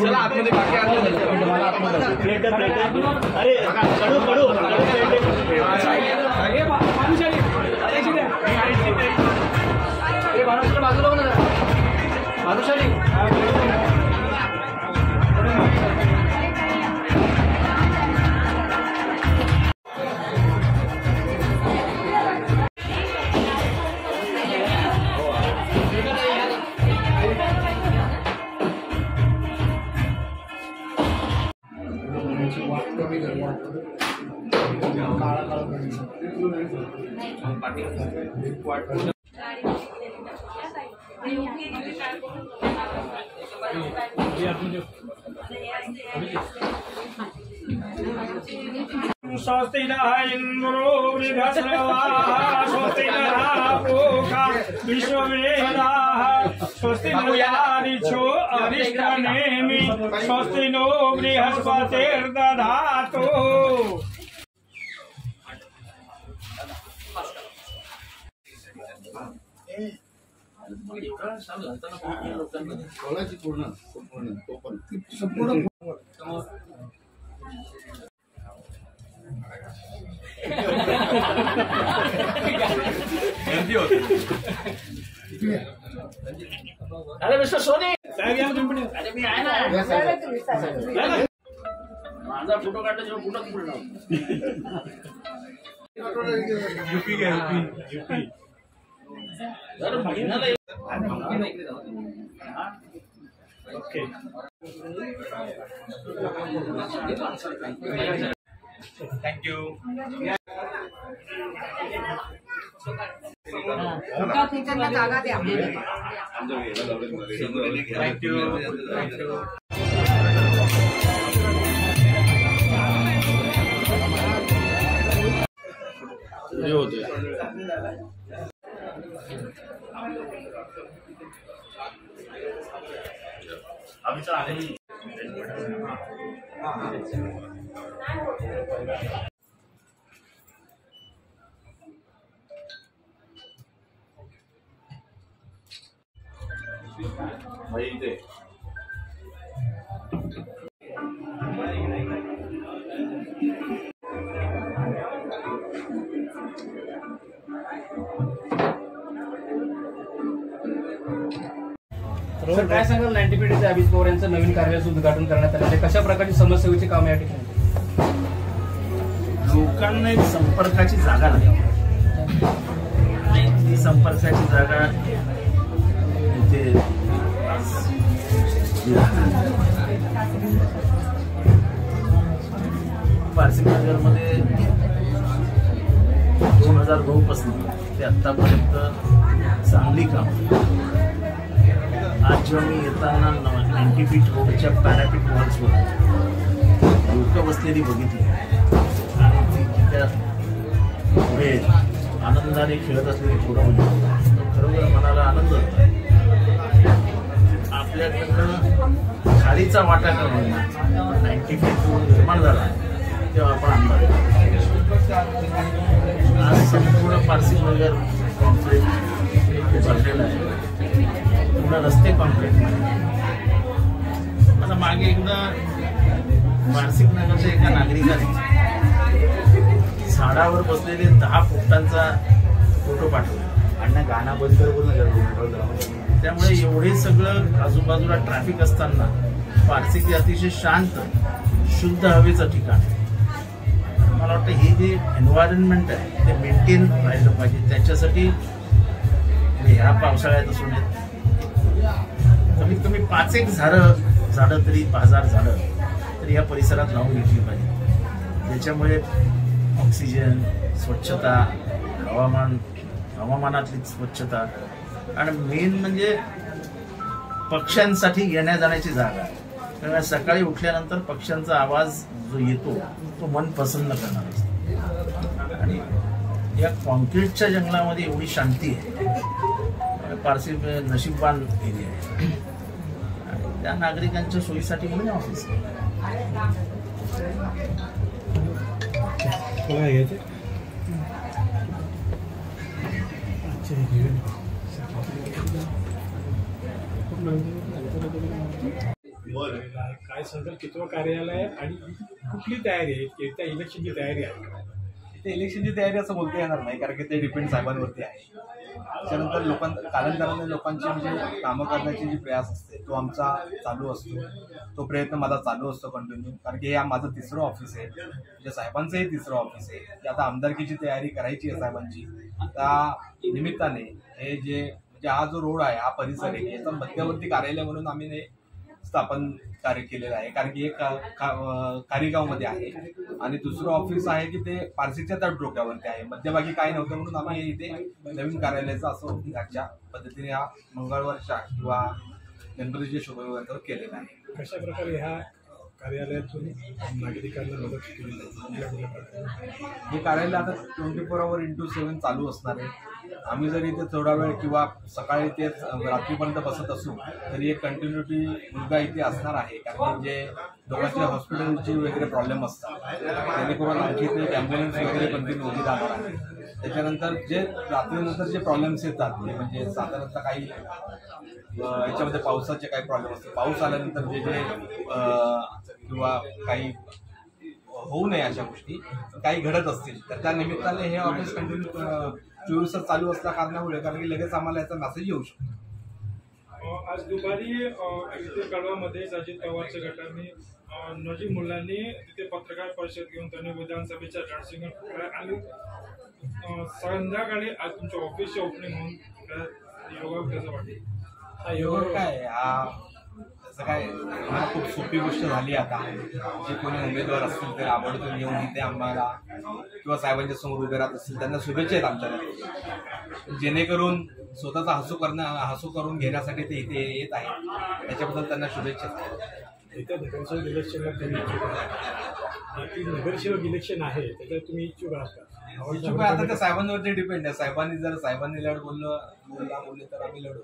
चला आतमध्ये बाकी अरे स्वस्ति नः इंद्रो वृहस्पतिः स्वस्ति नः पूषा विश्ववेदाः स्वस्ति नरिक्षो अरिष्टनेमि स्वस्ति नो बृहस्पतिर्दधातु। अरे मिस्टर सोनी माझा फोटो काढला जेव्हा कुठं पुढे UP okay thank you thank you होते अभी तो आगे ही भाई दे सर काय सांगाल 90 पिढीचे अभिज पवार यांचं नवीन कार्यालयाचं उद्घाटन करण्यात आले कशा प्रकारची समाजसेवेची कामे या ठिकाणी लोकांना एक संपर्काची जागा लागली ही संपर्काची जागा इथे पारसीनगरमध्ये 2009 पासून ते आतापर्यंत चांगली काम आज जेव्हा मी येताना 90 फीट रोडच्या पॅरापीट वॉल्सवर लोक बसलेली बघितली आणि त्या पुढे आनंदाने खेळत असलेली पोरं बघितली खरोखर मनाला आनंद होता आपल्याकडनं खालीचा वाटा करून 90 फीट रोड निर्माण झाला तेव्हा आपण अंदाज आज संपूर्ण पारसीनगर कॉन्क्रीट भरलेलं आहे पूर्ण रस्ते कॉन्क्रीट आता मागे एकदा पारसीनगरच्या एका नागरिकाने झाडावर बसलेले 10 फुटांचा फोटो पाठवला आणि गाणं बंद करून त्यामुळे एवढे सगळं आजूबाजूला ट्रॅफिक असताना पारसी अतिशय शांत शुद्ध हवेचं ठिकाण मला वाटतं हे जे एन्व्हायरमेंट आहे ते मेंटेन राहिलं पाहिजे. त्याच्यासाठी ह्या पावसाळ्यात असू नये कमीत कमी 5-1 झाडं तरी 1000 झाडं तरी या परिसरात लावून घेतली पाहिजे. ज्याच्यामुळे ऑक्सिजन, स्वच्छता, हवामानातली स्वच्छता आणि मेन म्हणजे पक्ष्यांसाठी येण्या जाण्याची जागा. कारण सकाळी उठल्यानंतर पक्ष्यांचा आवाज जो येतो तो मन प्रसन्न करणार असतो. आणि या कॉन्क्रीटच्या जंगलामध्ये एवढी शांती आहे, फारशी नशीबवान एरिया आहे. आणि त्या नागरिकांच्या सोयीसाठी म्हणून ऑफिस आहे. काय सांगाल कितवं कार्यालय आहे आणि कुठली तयारी आहे? त्या इलेक्शनची तयारी आहे? ते इलेक्शनची तयारी असं बोलता येणार नाही, कारण की ते डिपेंड साहेबांवरती आहे. त्याच्यानंतर कालांतराने लोकांची म्हणजे कामं करण्याची जी प्रयास असते तो आमचा चालू असतो. तो प्रयत्न माझा चालू असतो कंटिन्यू, कारण की हे माझं 3रं ऑफिस आहे. म्हणजे साहेबांचंही 3रं ऑफिस आहे. की आता आमदारकीची तयारी करायची आहे साहेबांची. त्या निमित्ताने हे जे म्हणजे हा जो रोड आहे, हा परिसर आहे, याचा मध्यवर्ती कार्यालय म्हणून आम्ही हे स्थापन कार्य केलेलं आहे. कारण की एक कारीगावमध्ये आहे आणि दुसरं ऑफिस आहे की ते पारसीच्या तट डोक्यावरती आहे. मध्यभागी काय नव्हतं म्हणून आम्ही इथे नवीन कार्यालयाचं असं ह्याच्या पद्धतीने हा मंगळवारच्या किंवा गणपतीच्या शुभमुहूर्तावर केलेला आहे. कशा प्रकारे ह्या कार्यालयातून नागरिकांना मदत केली जाते? हे कार्यालय आता 24/7 चालू असणार आहे. आम्ही जर इथे थोडा वेळ किंवा सकाळी ते रात्रीपर्यंत बसत असू तरी एक कंटिन्युटी मुलगा इथे असणार आहे. कारण जे लोकांचे हॉस्पिटलचे वगैरे प्रॉब्लेम असतात जेणेकरून आमची इथे ॲम्ब्युलन्स वगैरे कंटिन्यू उभी राहणार आहे. त्याच्यानंतर जे रात्रीनंतर जे प्रॉब्लेम्स येतात ते म्हणजे साधारणतः काही याच्यामध्ये पावसाचे काही प्रॉब्लेम असतात. पाऊस आल्यानंतर जे किंवा काही होऊ नये अशा गोष्टी काही घडत असतील तर त्या निमित्ताने हे ऑफिस कंटिन्यू 24 तास चालू असल्या कारणामुळे, कारण की लगेच आम्हाला याचा मेसेज येऊ शकतो. आज दुपारी इथे कळवामध्ये अजित पवारच्या गटाने नजीब मुल्लांनी तिथे पत्रकार परिषद घेऊन त्यांनी विधानसभेच्या रणशिंग आणि संध्याकाळी आज तुमच्या ऑफिसचे ओपनिंग होऊन योगा कसं वाटते? हा योग काय त्याचं काय आम्हाला खूप सोपी गोष्ट झाली. आता जे कोणी उमेदवार असतील ते आवर्जून येऊन इथे आम्हाला किंवा साहेबांच्या समोर उभे राहत असतील त्यांना शुभेच्छा आहेत आमच्या, जेणेकरून स्वतःचा हसू करून घेण्यासाठी ते इथे येत आहेत. त्याच्याबद्दल त्यांना शुभेच्छा. येत्या नगरसेवक इलेक्शनला तुम्ही इच्छुक आहात? नगरसेवक इलेक्शन आहे त्याच्यात तुम्ही इच्छुक आहात का? इच्छुक आहे आता त्या साहेबांवरती डिपेंड आहे. साहेबांनी लढ बोलले तर आम्ही लढू.